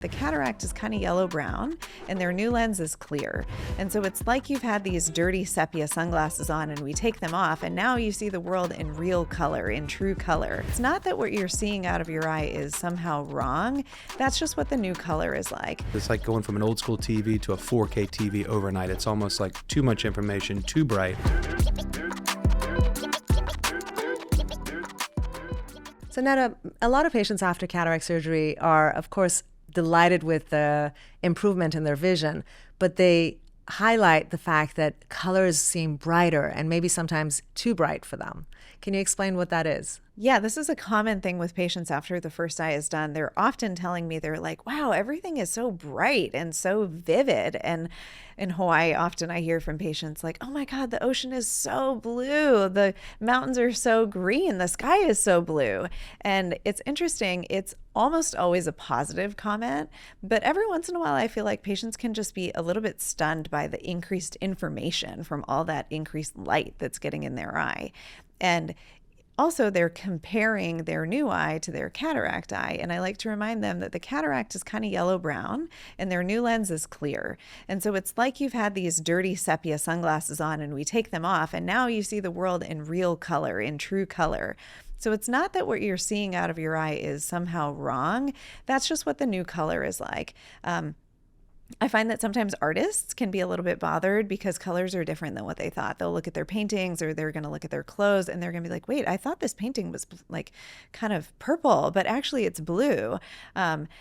The cataract is kind of yellow-brown, and their new lens is clear. And so it's like you've had these dirty sepia sunglasses on, and we take them off, and now you see the world in real color, in true color. It's not that what you're seeing out of your eye is somehow wrong. That's just what the new color is like. It's like going from an old school TV to a 4K TV overnight. It's almost like too much information, too bright. So Netta, a lot of patients after cataract surgery are, of course, delighted with the improvement in their vision, but they highlight the fact that colors seem brighter and maybe sometimes too bright for them. Can you explain what that is? Yeah, this is a common thing with patients after the first eye is done. They're often telling me, they're like, wow, everything is so bright and so vivid. And in Hawaii, often I hear from patients like, oh my God, the ocean is so blue. The mountains are so green. The sky is so blue. And it's interesting. It's almost always a positive comment, but every once in a while, I feel like patients can just be a little bit stunned by the increased information from all that increased light that's getting in their eye. And also, they're comparing their new eye to their cataract eye. And I like to remind them that the cataract is kind of yellow-brown and their new lens is clear. And so it's like you've had these dirty sepia sunglasses on, and we take them off, and now you see the world in real color, in true color. So it's not that what you're seeing out of your eye is somehow wrong. That's just what the new color is like. I find that sometimes artists can be a little bit bothered because colors are different than what they thought. They'll look at their paintings or they're going to look at their clothes and they're going to be like, wait, I thought this painting was like kind of purple, but actually it's blue.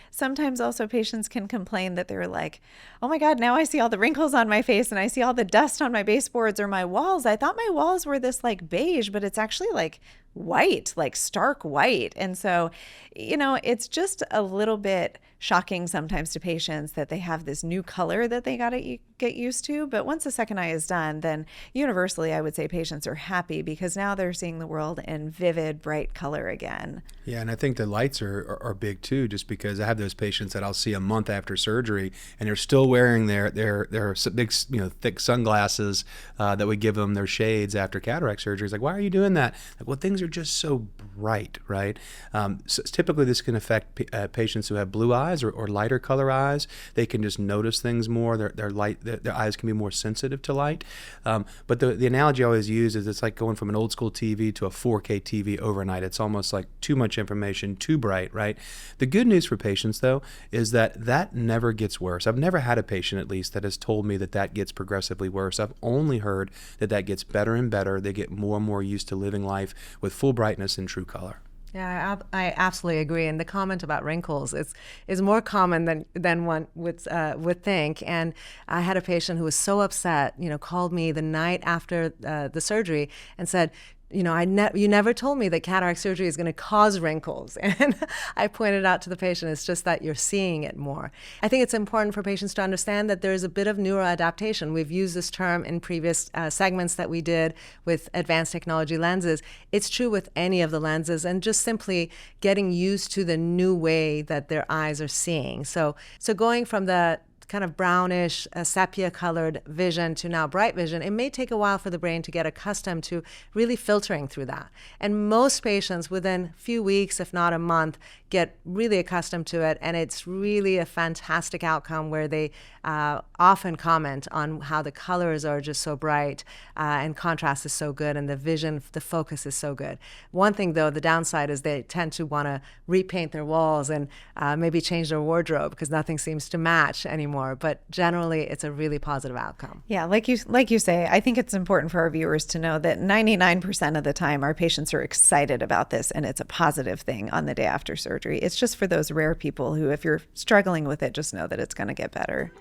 Sometimes also patients can complain that they're like, oh my God, now I see all the wrinkles on my face and I see all the dust on my baseboards or my walls. I thought my walls were this like beige, but it's actually like white, like stark white. And so, it's just a little bit shocking sometimes to patients that they have this new color that they got to get used to. But once the second eye is done, then universally, I would say patients are happy because now they're seeing the world in vivid, bright color again. Yeah, and I think the lights are big too, just because I have those patients that I'll see a month after surgery and they're still wearing their big, thick sunglasses that we give them, their shades after cataract surgery. It's like, why are you doing that? Like, well, things are just so bright, right? So typically this can affect patients who have blue eyes or lighter color eyes. They can just notice things more. Their eyes can be more sensitive to light. But the analogy I always use is it's like going from an old school TV to a 4K TV overnight. It's almost like too much information, too bright, right? The good news for patients, though, is that never gets worse. I've never had a patient, at least, that has told me that gets progressively worse. I've only heard that gets better and better. They get more and more used to living life with full brightness and true color. Yeah, I absolutely agree. And the comment about wrinkles is more common than one would think. And I had a patient who was so upset, called me the night after the surgery and said, you never told me that cataract surgery is going to cause wrinkles. And I pointed out to the patient, it's just that you're seeing it more. I think it's important for patients to understand that there's a bit of neuroadaptation. We've used this term in previous segments that we did with advanced technology lenses. It's true with any of the lenses, and just simply getting used to the new way that their eyes are seeing. So going from the kind of brownish, sepia-colored vision to now bright vision, it may take a while for the brain to get accustomed to really filtering through that. And most patients within a few weeks, if not a month, get really accustomed to it, and it's really a fantastic outcome where they often comment on how the colors are just so bright and contrast is so good and the vision, the focus is so good. One thing though, the downside is they tend to want to repaint their walls and maybe change their wardrobe because nothing seems to match anymore, but generally it's a really positive outcome. Yeah, like you say, I think it's important for our viewers to know that 99% of the time our patients are excited about this and it's a positive thing on the day after surgery. It's just for those rare people who, if you're struggling with it, just know that it's going to get better.